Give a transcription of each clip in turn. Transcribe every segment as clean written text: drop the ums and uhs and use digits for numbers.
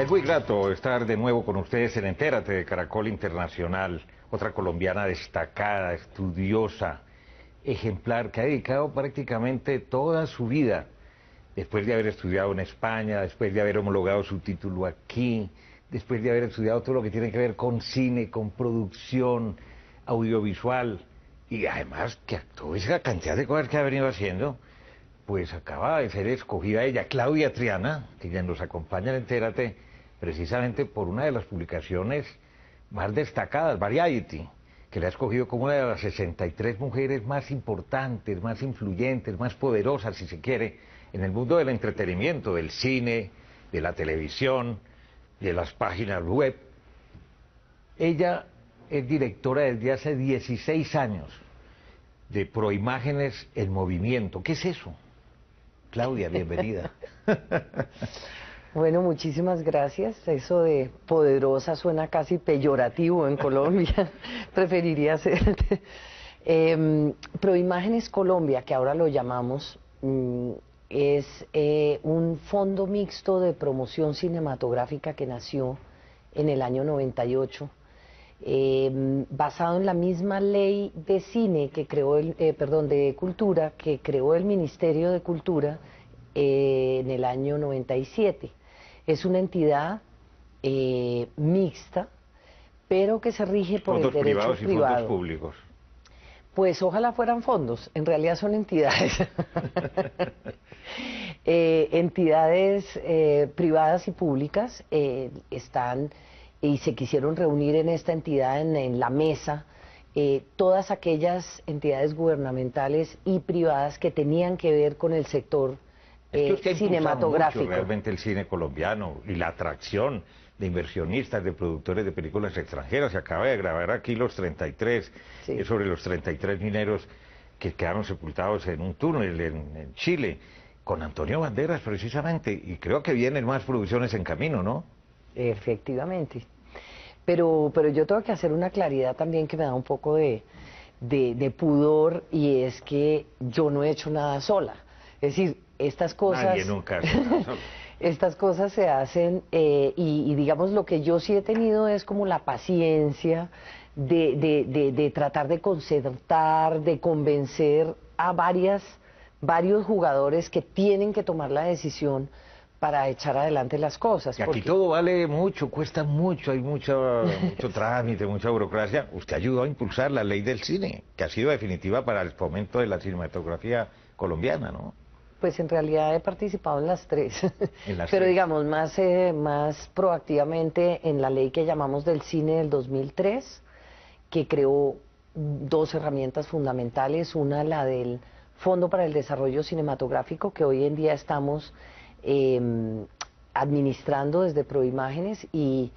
Es muy grato estar de nuevo con ustedes en Entérate de Caracol Internacional, otra colombiana destacada, estudiosa, ejemplar, que ha dedicado prácticamente toda su vida, después de haber estudiado en España, después de haber homologado su título aquí, después de haber estudiado todo lo que tiene que ver con cine, con producción audiovisual, y además que toda esa cantidad de cosas que ha venido haciendo, pues acaba de ser escogida ella, Claudia Triana, que ya nos acompaña en Entérate, precisamente por una de las publicaciones más destacadas, Variety, que la ha escogido como una de las 63 mujeres más importantes, más influyentes, más poderosas, si se quiere, en el mundo del entretenimiento, del cine, de la televisión, de las páginas web. Ella es directora desde hace 16 años de Proimágenes en Movimiento. ¿Qué es eso? Claudia, bienvenida. Bueno, muchísimas gracias. Eso de poderosa suena casi peyorativo en Colombia. Preferiría ser... Proimágenes Colombia, que ahora lo llamamos, es un fondo mixto de promoción cinematográfica que nació en el año 98, basado en la misma ley de cine que creó de cultura, que creó el Ministerio de Cultura en el año 97. Es una entidad mixta, pero que se rige por el derecho privados y privado. fondos públicos. Pues ojalá fueran fondos, en realidad son entidades. Entidades privadas y públicas están y se quisieron reunir en esta entidad, en la mesa, todas aquellas entidades gubernamentales y privadas que tenían que ver con el sector cinematográfico. Mucho realmente el cine colombiano y la atracción de inversionistas, de productores de películas extranjeras. Se acaba de grabar aquí Los 33, sí, sobre los 33 mineros que quedaron sepultados en un túnel en Chile, con Antonio Banderas precisamente, y creo que vienen más producciones en camino, ¿no? Efectivamente. Pero yo tengo que hacer una claridad también que me da un poco de pudor, y es que yo no he hecho nada sola. Es decir, estas cosas... Nadie nunca hace nada solo. Estas cosas se hacen y digamos lo que yo sí he tenido es como la paciencia de tratar de concertar, de convencer a varios jugadores que tienen que tomar la decisión para echar adelante las cosas. Y aquí todo vale mucho, cuesta mucho, hay mucho trámite, mucha burocracia. Usted ayudó a impulsar la ley del cine, que ha sido definitiva para el fomento de la cinematografía colombiana, ¿no? Pues en realidad he participado en las tres, pero tres. Digamos más proactivamente en la ley que llamamos del cine del 2003, que creó dos herramientas fundamentales, una la del Fondo para el Desarrollo Cinematográfico, que hoy en día estamos administrando desde Proimágenes, y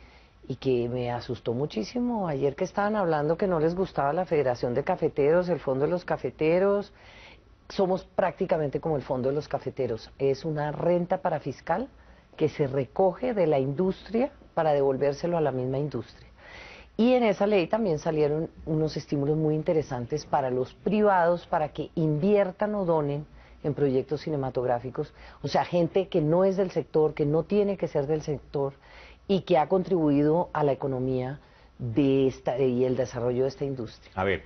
que me asustó muchísimo ayer que estaban hablando que no les gustaba la Federación de Cafeteros, el Fondo de los Cafeteros. Somos prácticamente como el Fondo de los Cafeteros, es una renta parafiscal que se recoge de la industria para devolvérselo a la misma industria. Y en esa ley también salieron unos estímulos muy interesantes para los privados, para que inviertan o donen en proyectos cinematográficos, o sea, gente que no es del sector, que no tiene que ser del sector, y que ha contribuido a la economía y el desarrollo de esta industria. A ver,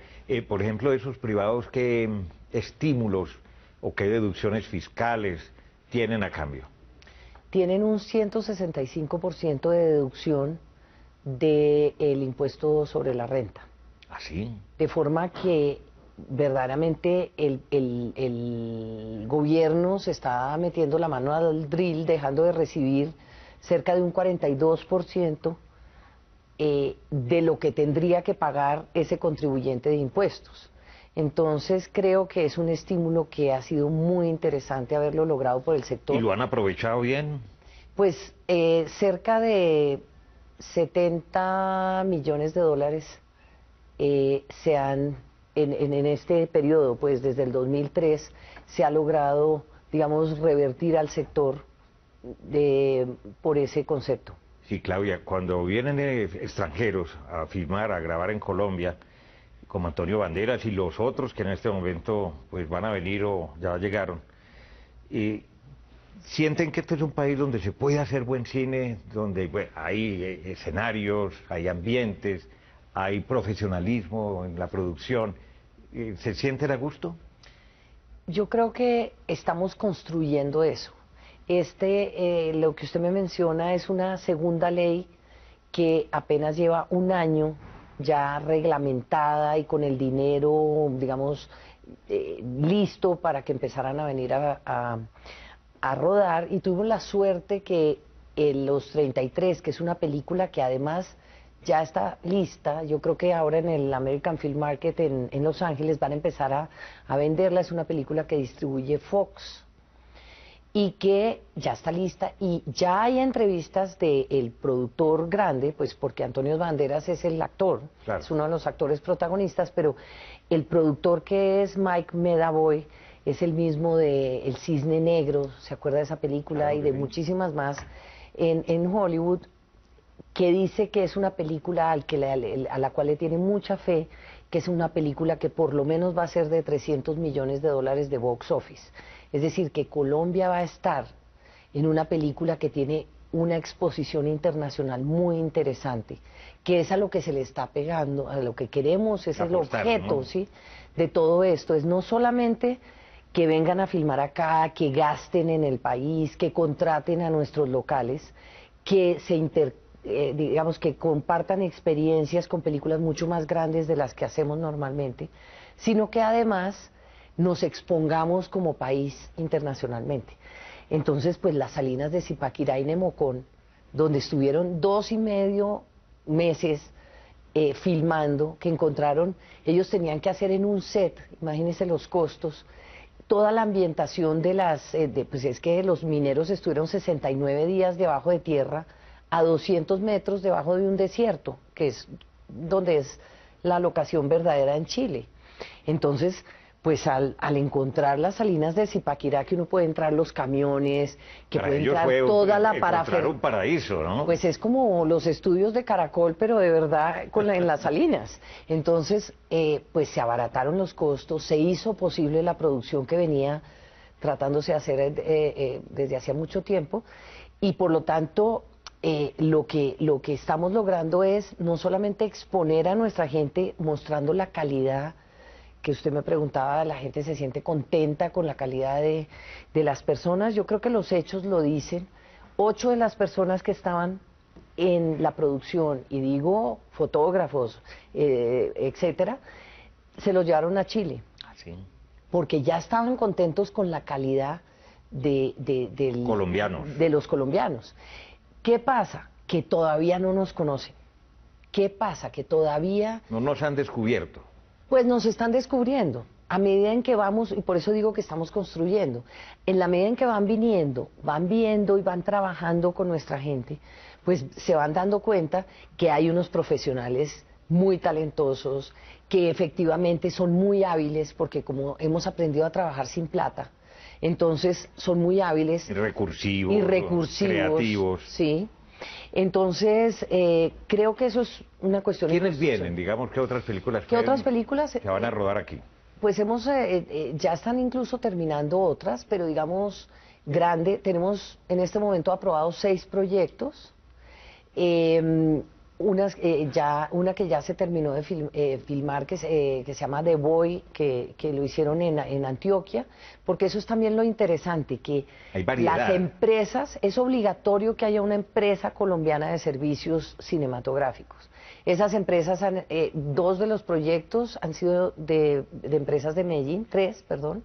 por ejemplo, esos privados, ¿qué estímulos o qué deducciones fiscales tienen a cambio? Tienen un 165% de deducción del impuesto sobre la renta. ¿Ah, sí? De forma que verdaderamente el gobierno se está metiendo la mano al drill, dejando de recibir cerca de un 42% de lo que tendría que pagar ese contribuyente de impuestos. Entonces creo que es un estímulo que ha sido muy interesante haberlo logrado por el sector. ¿Y lo han aprovechado bien? Pues cerca de 70 millones de dólares se han, en este periodo, pues desde el 2003, se ha logrado, digamos, revertir al sector por ese concepto. Sí, Claudia, cuando vienen extranjeros a filmar, a grabar en Colombia, como Antonio Banderas y los otros que en este momento pues van a venir o ya llegaron, y ¿Sienten que este es un país donde se puede hacer buen cine, donde bueno, hay escenarios, hay ambientes, hay profesionalismo en la producción? ¿Se sienten a gusto? Yo creo que estamos construyendo eso. Lo que usted me menciona es una segunda ley que apenas lleva un año ya reglamentada y con el dinero, digamos, listo para que empezaran a venir a rodar. Y tuvimos la suerte que Los 33, que es una película que además ya está lista. Yo creo que ahora en el American Film Market en Los Ángeles van a empezar a venderla. Es una película que distribuye Fox y que ya está lista, y ya hay entrevistas del productor grande, pues porque Antonio Banderas es el actor, claro, es uno de los actores protagonistas, pero el productor, que es Mike Medavoy, es el mismo de El Cisne Negro, ¿se acuerda de esa película? Claro, Y de sí, muchísimas más en Hollywood, que dice que es una película a la cual le tiene mucha fe, que es una película que por lo menos va a ser de 300 millones de dólares de box office. Es decir, que Colombia va a estar en una película que tiene una exposición internacional muy interesante, que es a lo que se le está pegando, a lo que queremos, es el objeto, ¿no?, ¿sí?, de todo esto. Es no solamente que vengan a filmar acá, que gasten en el país, que contraten a nuestros locales, que digamos, que compartan experiencias con películas mucho más grandes de las que hacemos normalmente, sino que además nos expongamos como país internacionalmente. Entonces, pues las Salinas de Zipaquirá y Nemocón, donde estuvieron 2,5 meses filmando, que encontraron, ellos tenían que hacer en un set, imagínense los costos, toda la ambientación pues es que los mineros estuvieron 69 días debajo de tierra, a 200 metros debajo de un desierto, que es donde es la locación verdadera en Chile. Entonces, pues al encontrar las Salinas de Zipaquirá, que uno puede entrar los camiones, que para puede ellos entrar fue toda la parafernalia, un paraíso, ¿no? Pues es como los estudios de Caracol, pero de verdad en las Salinas. Entonces, pues se abarataron los costos, se hizo posible la producción que venía tratándose de hacer desde hacía mucho tiempo, y por lo tanto lo que estamos logrando es no solamente exponer a nuestra gente mostrando la calidad que usted me preguntaba, la gente se siente contenta con la calidad de las personas. Yo creo que los hechos lo dicen. 8 de las personas que estaban en la producción, y digo fotógrafos, etcétera, se los llevaron a Chile. ¿Ah, sí? Porque ya estaban contentos con la calidad de los colombianos. ¿Qué pasa? Que todavía no nos conocen. ¿Qué pasa? Que todavía... No nos han descubierto. Pues nos están descubriendo. A medida en que vamos, y por eso digo que estamos construyendo, en la medida en que van viniendo, van viendo y van trabajando con nuestra gente, pues se van dando cuenta que hay unos profesionales muy talentosos, que efectivamente son muy hábiles, porque como hemos aprendido a trabajar sin plata, entonces son muy hábiles. Recursivos, creativos. Sí. Entonces, creo que eso es una cuestión... ¿Quiénes vienen? Digamos, ¿qué otras películas se van a rodar aquí? Pues ya están incluso terminando otras, pero digamos, tenemos en este momento aprobados 6 proyectos. Una que ya se terminó de filmar, que se llama The Boy, que lo hicieron en Antioquia, porque eso es también lo interesante, que las empresas, es obligatorio que haya una empresa colombiana de servicios cinematográficos. Esas empresas, 2 de los proyectos han sido de empresas de Medellín, 3, perdón,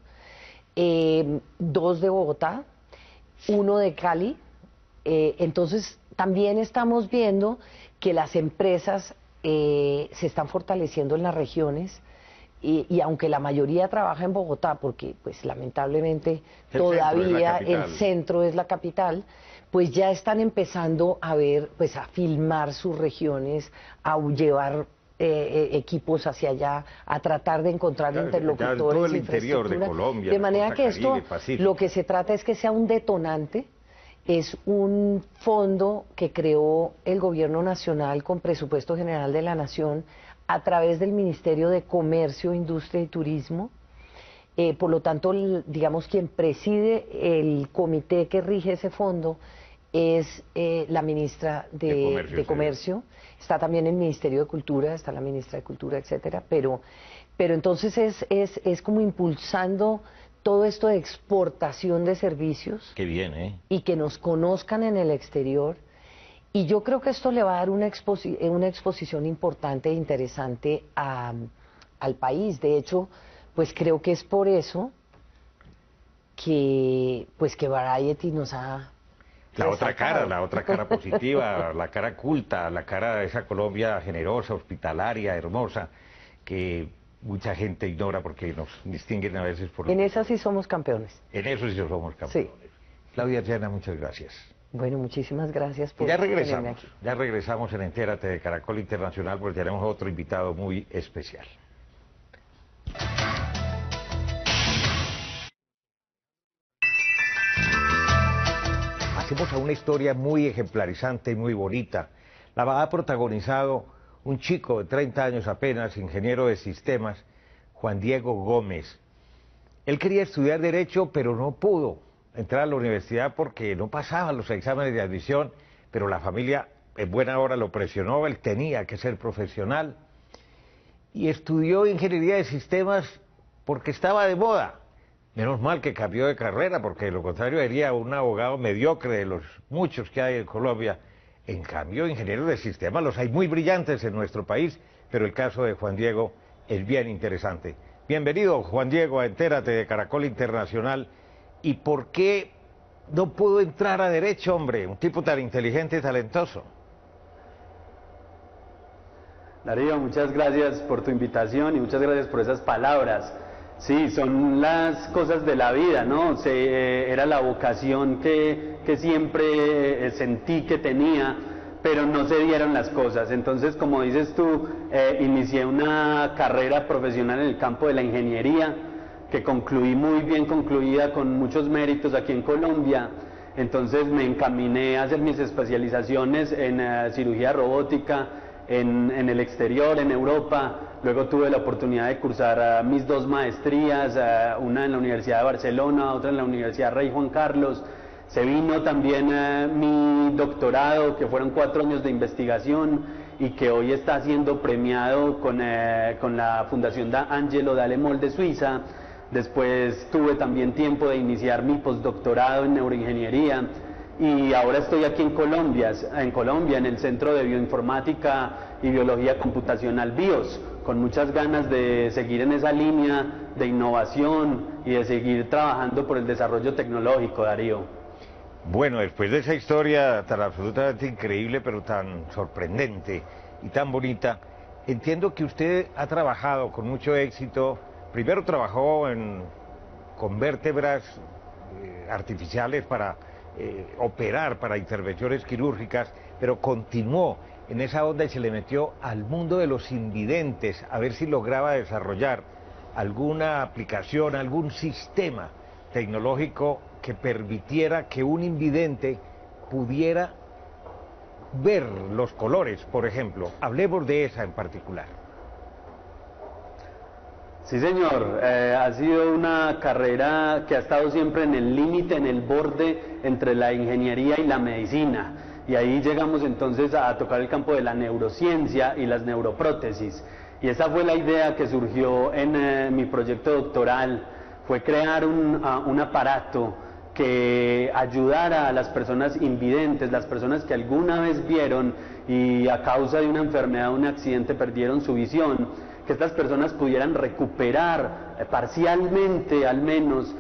2 de Bogotá, 1 de Cali. Entonces, también estamos viendo que las empresas se están fortaleciendo en las regiones, y aunque la mayoría trabaja en Bogotá, porque pues lamentablemente todavía el centro es la capital, pues ya están empezando a pues a filmar sus regiones, a llevar equipos hacia allá, a tratar de encontrar interlocutores, todo el interior de Colombia, de manera que esto, lo que se trata es que sea un detonante. Es un fondo que creó el Gobierno Nacional con Presupuesto General de la Nación a través del Ministerio de Comercio, Industria y Turismo, Por lo tanto, digamos, quien preside el comité que rige ese fondo es la ministra de Comercio. Está también el Ministerio de Cultura, está la ministra de Cultura, etcétera, pero entonces es como impulsando todo esto de exportación de servicios. Qué bien, ¿eh? Y que nos conozcan en el exterior. Y yo creo que esto le va a dar una exposición importante e interesante al país. De hecho, pues creo que es por eso que Variety nos ha... La otra cara positiva, la cara culta, la cara de esa Colombia generosa, hospitalaria, hermosa, que mucha gente ignora porque nos distinguen a veces por... En esa sí somos campeones. En eso sí somos campeones. Sí. Claudia Triana, muchas gracias. Bueno, muchísimas gracias por ya tenerme aquí. Ya regresamos en Entérate de Caracol Internacional porque tenemos otro invitado muy especial. Pasemos a una historia muy ejemplarizante y muy bonita. La ha protagonizado un chico de 30 años apenas, ingeniero de sistemas, Juan Diego Gómez. Él quería estudiar Derecho, pero no pudo entrar a la universidad porque no pasaban los exámenes de admisión, pero la familia en buena hora lo presionó, él tenía que ser profesional y estudió Ingeniería de Sistemas porque estaba de moda. Menos mal que cambió de carrera, porque de lo contrario sería un abogado mediocre de los muchos que hay en Colombia. En cambio, ingenieros de sistemas los hay muy brillantes en nuestro país, pero el caso de Juan Diego es bien interesante. Bienvenido, Juan Diego, a Entérate de Caracol Internacional. ¿Y por qué no pudo entrar a Derecho, hombre? Un tipo tan inteligente y talentoso. Darío, muchas gracias por tu invitación y muchas gracias por esas palabras. Sí, son las cosas de la vida, ¿no? Era la vocación que siempre sentí que tenía, pero no se dieron las cosas. Entonces, como dices tú, inicié una carrera profesional en el campo de la ingeniería, que concluí muy bien concluida, con muchos méritos aquí en Colombia. Entonces me encaminé a hacer mis especializaciones en cirugía robótica, en el exterior, en Europa. Luego tuve la oportunidad de cursar mis dos maestrías, una en la Universidad de Barcelona, otra en la Universidad Rey Juan Carlos. Se vino también mi doctorado, que fueron 4 años de investigación y que hoy está siendo premiado con la Fundación Angelo Dalle de Suiza. Después tuve también tiempo de iniciar mi postdoctorado en neuroingeniería. Y ahora estoy aquí en Colombia, en el Centro de Bioinformática y Biología Computacional BIOS, con muchas ganas de seguir en esa línea de innovación y de seguir trabajando por el desarrollo tecnológico, Darío. Bueno, después de esa historia tan absolutamente increíble, pero tan sorprendente y tan bonita, entiendo que usted ha trabajado con mucho éxito. Primero trabajó con vértebras artificiales para operar, para intervenciones quirúrgicas, pero continuó en esa onda y se le metió al mundo de los invidentes, a ver si lograba desarrollar alguna aplicación, algún sistema tecnológico que permitiera que un invidente pudiera ver los colores, por ejemplo. Hablemos de esa en particular. Sí, señor, ha sido una carrera que ha estado siempre en el límite, en el borde entre la ingeniería y la medicina, y ahí llegamos entonces a tocar el campo de la neurociencia y las neuroprótesis, y esa fue la idea que surgió en mi proyecto doctoral, fue crear un aparato que ayudara a las personas invidentes, las personas que alguna vez vieron y a causa de una enfermedad o un accidente perdieron su visión, que estas personas pudieran recuperar parcialmente al menos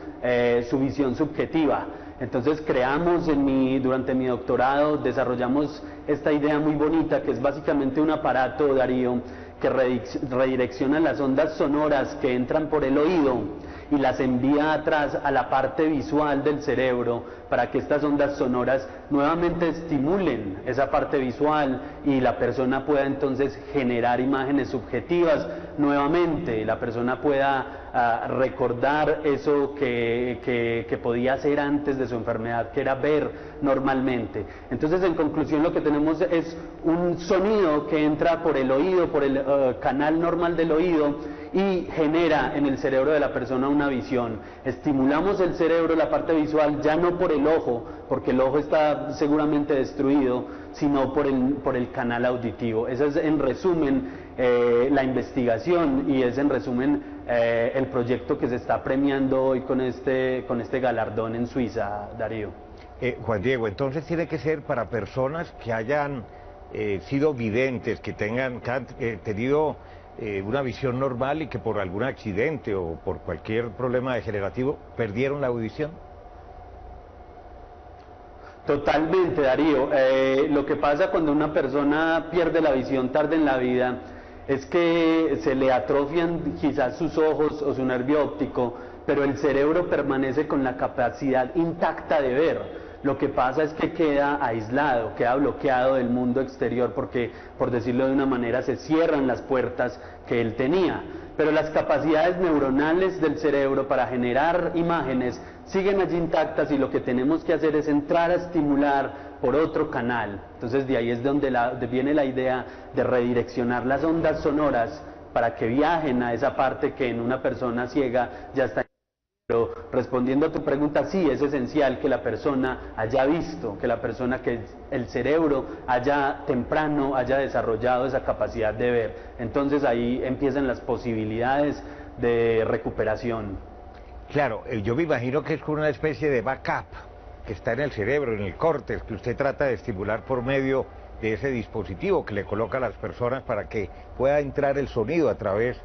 su visión subjetiva. Entonces creamos durante mi doctorado, desarrollamos esta idea muy bonita que es básicamente un aparato, Darío, que redirecciona las ondas sonoras que entran por el oído y las envía atrás a la parte visual del cerebro para que estas ondas sonoras nuevamente estimulen esa parte visual y la persona pueda entonces generar imágenes subjetivas nuevamente, la persona pueda recordar eso que podía hacer antes de su enfermedad, que era ver normalmente. Entonces, en conclusión, lo que tenemos es un sonido que entra por el oído, por el canal normal del oído, y genera en el cerebro de la persona una visión. Estimulamos el cerebro, la parte visual, ya no por el ojo, porque el ojo está seguramente destruido, sino por el canal auditivo. Esa es en resumen la investigación y es en resumen el proyecto que se está premiando hoy con este galardón en Suiza, Darío. Juan Diego, entonces tiene que ser para personas que hayan sido videntes, que han tenido una visión normal y que por algún accidente o por cualquier problema degenerativo perdieron la audición. Totalmente, Darío. Lo que pasa cuando una persona pierde la visión tarde en la vida es que se le atrofian quizás sus ojos o su nervio óptico, pero el cerebro permanece con la capacidad intacta de ver. Lo que pasa es que queda aislado, queda bloqueado del mundo exterior porque, por decirlo de una manera, se cierran las puertas que él tenía. Pero las capacidades neuronales del cerebro para generar imágenes siguen allí intactas y lo que tenemos que hacer es entrar a estimular por otro canal. Entonces de ahí es donde viene la idea de redireccionar las ondas sonoras para que viajen a esa parte que en una persona ciega ya está. Pero respondiendo a tu pregunta, sí, es esencial que la persona haya visto, que la persona, que el cerebro temprano haya desarrollado esa capacidad de ver. Entonces ahí empiezan las posibilidades de recuperación. Claro, yo me imagino que es como una especie de backup que está en el cerebro, en el córtex, que usted trata de estimular por medio de ese dispositivo que le coloca a las personas para que pueda entrar el sonido a través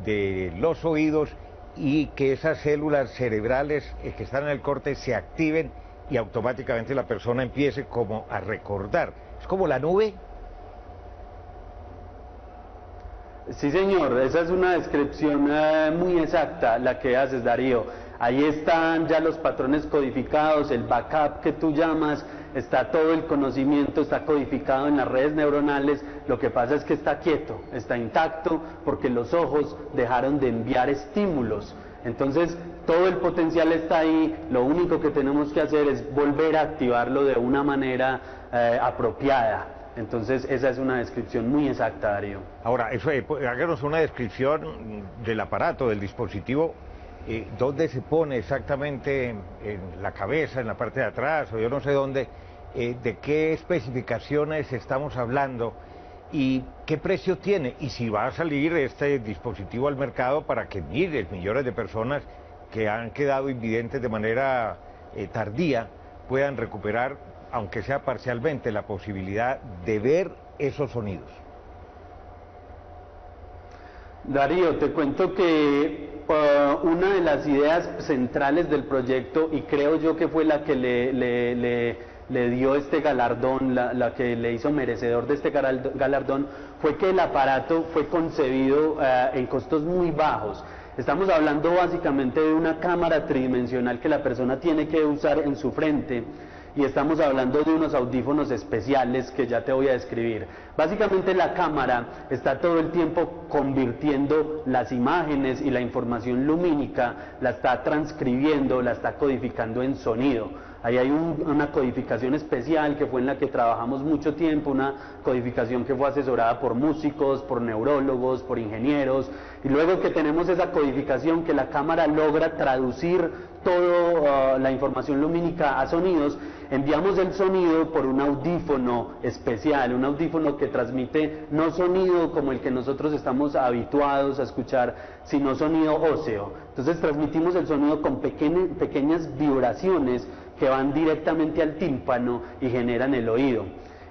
de los oídos y que esas células cerebrales que están en el córtex se activen y automáticamente la persona empiece como a recordar. ¿Es como la nube? Sí, señor, esa es una descripción muy exacta la que haces, Darío. Ahí están ya los patrones codificados, el backup que tú llamas, está todo el conocimiento, está codificado en las redes neuronales. Lo que pasa es que está quieto, está intacto, porque los ojos dejaron de enviar estímulos. Entonces, todo el potencial está ahí, lo único que tenemos que hacer es volver a activarlo de una manera apropiada. Entonces, esa es una descripción muy exacta, Darío. Ahora, háganos una descripción del aparato, del dispositivo. ¿Dónde se pone exactamente? ¿En la cabeza, en la parte de atrás, o yo no sé dónde? ¿De qué especificaciones estamos hablando? ¿Y qué precio tiene? Y si va a salir este dispositivo al mercado para que miles, millones de personas que han quedado invidentes de manera tardía puedan recuperar, aunque sea parcialmente, la posibilidad de ver esos sonidos. Darío, te cuento que una de las ideas centrales del proyecto, y creo yo que fue la que le dio este galardón, la que le hizo merecedor de este galardón, fue que el aparato fue concebido en costos muy bajos. Estamos hablando básicamente de una cámara tridimensional que la persona tiene que usar en su frente, y estamos hablando de unos audífonos especiales que ya te voy a describir. Básicamente la cámara está todo el tiempo convirtiendo las imágenes y la información lumínica, la está transcribiendo, la está codificando en sonido. Ahí hay una codificación especial que fue en la que trabajamos mucho tiempo, una codificación que fue asesorada por músicos, por neurólogos, por ingenieros, y luego que tenemos esa codificación que la cámara logra traducir toda la información lumínica a sonidos, enviamos el sonido por un audífono especial, un audífono que transmite no sonido como el que nosotros estamos habituados a escuchar, sino sonido óseo. Entonces transmitimos el sonido con pequeñas vibraciones que van directamente al tímpano y generan el oído.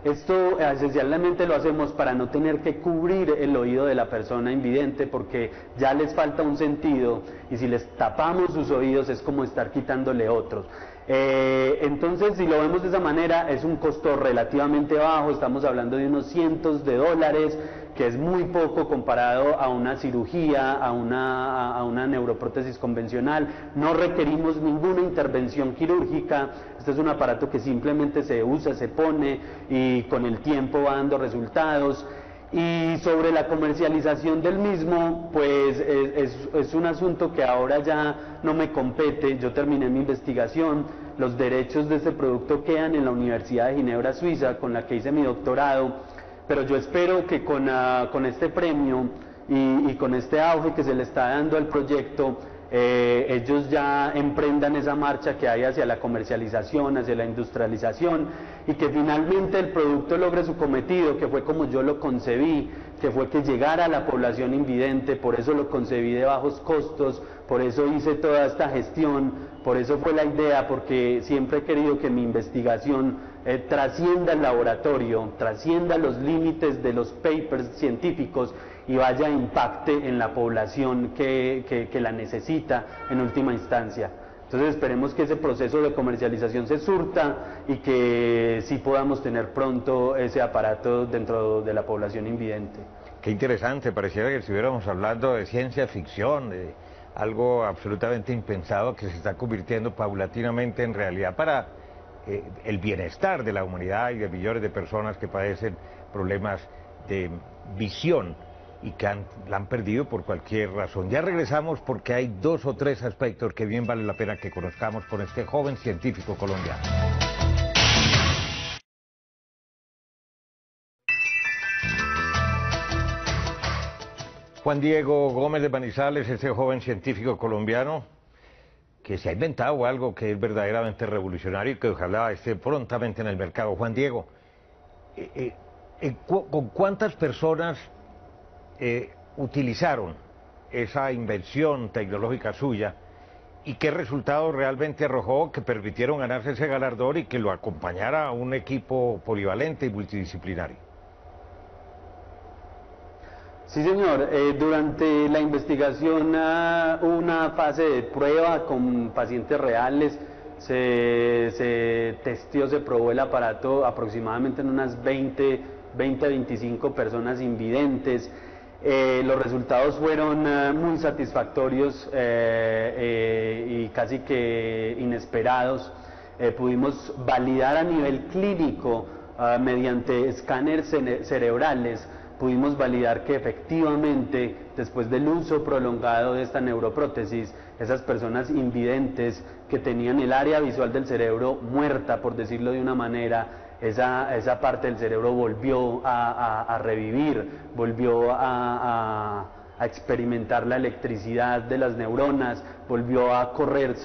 Esto esencialmente lo hacemos para no tener que cubrir el oído de la persona invidente, porque ya les falta un sentido y si les tapamos sus oídos es como estar quitándole otros. Entonces, si lo vemos de esa manera, es un costo relativamente bajo, estamos hablando de unos cientos de dólares, que es muy poco comparado a una cirugía, a una neuroprótesis convencional. No requerimos ninguna intervención quirúrgica. Este es un aparato que simplemente se usa, se pone y con el tiempo va dando resultados. Y sobre la comercialización del mismo, pues es un asunto que ahora ya no me compete. Yo terminé mi investigación, los derechos de este producto quedan en la Universidad de Ginebra, Suiza, con la que hice mi doctorado, pero yo espero que con este premio y con este auge que se le está dando al proyecto, ellos ya emprendan esa marcha que hay hacia la comercialización, hacia la industrialización, y que finalmente el producto logre su cometido, que fue como yo lo concebí, que fue que llegara a la población invidente. Por eso lo concebí de bajos costos, por eso hice toda esta gestión, por eso fue la idea, porque siempre he querido que mi investigación trascienda el laboratorio, trascienda los límites de los papers científicos y vaya a impacte en la población que la necesita en última instancia. Entonces esperemos que ese proceso de comercialización se surta y que sí podamos tener pronto ese aparato dentro de la población invidente. Qué interesante, pareciera que estuviéramos hablando de ciencia ficción, de algo absolutamente impensado que se está convirtiendo paulatinamente en realidad para el bienestar de la humanidad y de millones de personas que padecen problemas de visión y que la han perdido por cualquier razón. Ya regresamos porque hay 2 o 3 aspectos que bien vale la pena que conozcamos con este joven científico colombiano. Juan Diego Gómez de Manizales, ese joven científico colombiano que se ha inventado algo que es verdaderamente revolucionario y que ojalá esté prontamente en el mercado. Juan Diego, ¿con cuántas personas utilizaron esa invención tecnológica suya y qué resultados realmente arrojó que permitieron ganarse ese galardón y que lo acompañara un equipo polivalente y multidisciplinario? Sí, señor. Durante la investigación hubo una fase de prueba con pacientes reales. Se testeó, se probó el aparato aproximadamente en unas 20 a 25 personas invidentes. Los resultados fueron muy satisfactorios y casi que inesperados. Pudimos validar a nivel clínico mediante escáneres cerebrales. Pudimos validar que efectivamente, después del uso prolongado de esta neuroprótesis, esas personas invidentes que tenían el área visual del cerebro muerta, por decirlo de una manera, esa parte del cerebro volvió a revivir, volvió a experimentar la electricidad de las neuronas, volvió a correr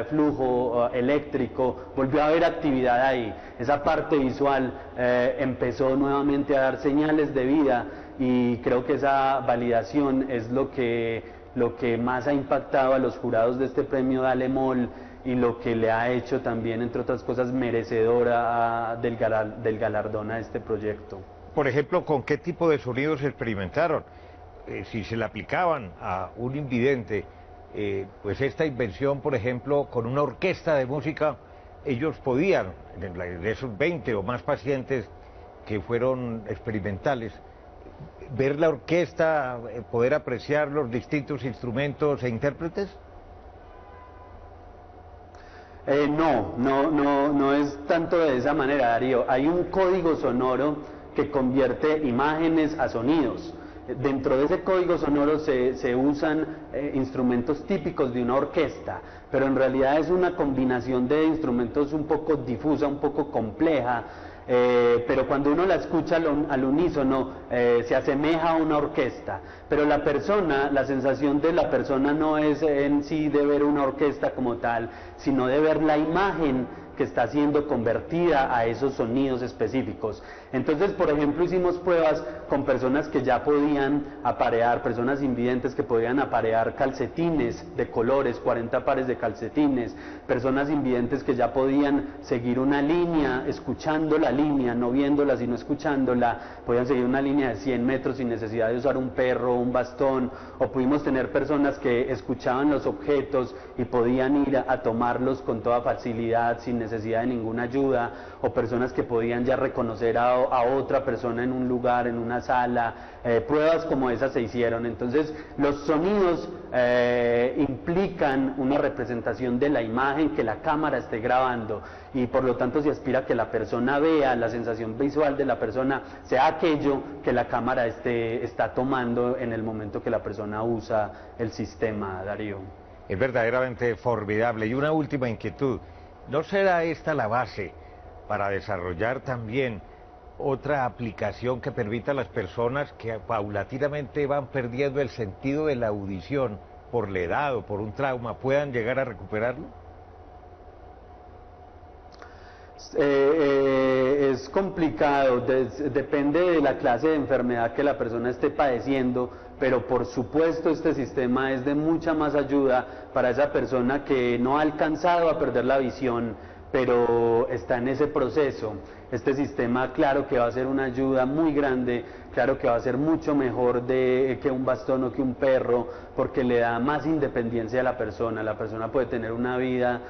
flujo eléctrico, volvió a haber actividad ahí. Esa parte visual empezó nuevamente a dar señales de vida y creo que esa validación es lo que más ha impactado a los jurados de este premio Dalemol y lo que le ha hecho también, entre otras cosas, merecedora del galardón a este proyecto. Por ejemplo, ¿con qué tipo de sonidos experimentaron? Si se le aplicaban a un invidente, pues esta invención, por ejemplo, con una orquesta de música, ellos podían, de esos 20 o más pacientes que fueron experimentales, ver la orquesta, poder apreciar los distintos instrumentos e intérpretes. No es tanto de esa manera, Darío. Hay un código sonoro que convierte imágenes a sonidos. Dentro de ese código sonoro se usan instrumentos típicos de una orquesta, pero en realidad es una combinación de instrumentos un poco difusa, un poco compleja, pero cuando uno la escucha al unísono se asemeja a una orquesta, pero la sensación de la persona no es en sí de ver una orquesta como tal, sino de ver la imagen que está siendo convertida a esos sonidos específicos. Entonces, por ejemplo, hicimos pruebas con personas que ya podían aparear, personas invidentes que podían aparear calcetines de colores, 40 pares de calcetines, personas invidentes que ya podían seguir una línea, escuchando la línea, no viéndola, sino escuchándola, podían seguir una línea de 100 metros sin necesidad de usar un perro o un bastón, o pudimos tener personas que escuchaban los objetos y podían ir a tomarlos con toda facilidad, sin necesidad de ninguna ayuda, o personas que podían ya reconocer a otra persona en un lugar, en una sala. Pruebas como esas se hicieron. Entonces los sonidos implican una representación de la imagen que la cámara esté grabando y por lo tanto se aspira a que la persona vea, la sensación visual de la persona sea aquello que la cámara está tomando en el momento que la persona usa el sistema, Darío. Es verdaderamente formidable. Y una última inquietud, ¿no será esta la base para desarrollar también otra aplicación que permita a las personas que paulatinamente van perdiendo el sentido de la audición por la edad o por un trauma, puedan llegar a recuperarlo? Es complicado, depende de la clase de enfermedad que la persona esté padeciendo, pero por supuesto este sistema es de mucha más ayuda para esa persona que no ha alcanzado a perder la visión, pero está en ese proceso. Este sistema, claro que va a ser una ayuda muy grande, claro que va a ser mucho mejor que un bastón o que un perro, porque le da más independencia a la persona puede tener una vida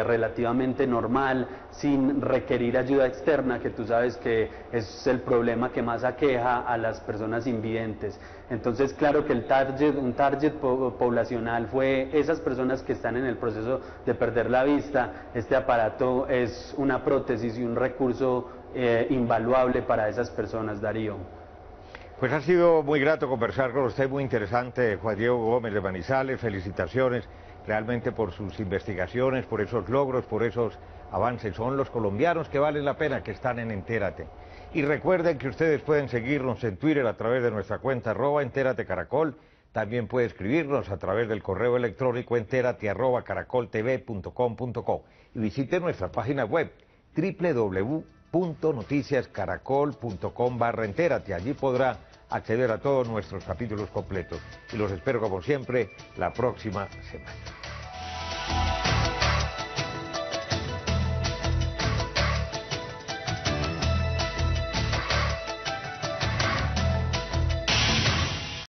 relativamente normal, sin requerir ayuda externa, que tú sabes que es el problema que más aqueja a las personas invidentes. Entonces, claro que un target poblacional fue esas personas que están en el proceso de perder la vista. Este aparato es una prótesis y un recurso invaluable para esas personas, Darío. Pues ha sido muy grato conversar con usted, muy interesante, Juan Diego Gómez de Manizales. Felicitaciones realmente por sus investigaciones, por esos logros, por esos avances. Son los colombianos que valen la pena, que están en Entérate. Y recuerden que ustedes pueden seguirnos en Twitter a través de nuestra cuenta @entératecaracol. También puede escribirnos a través del correo electrónico enterate@caracoltv.com.co. Y visite nuestra página web www.noticiascaracol.com/entérate. Allí podrá acceder a todos nuestros capítulos completos. Y los espero como siempre la próxima semana.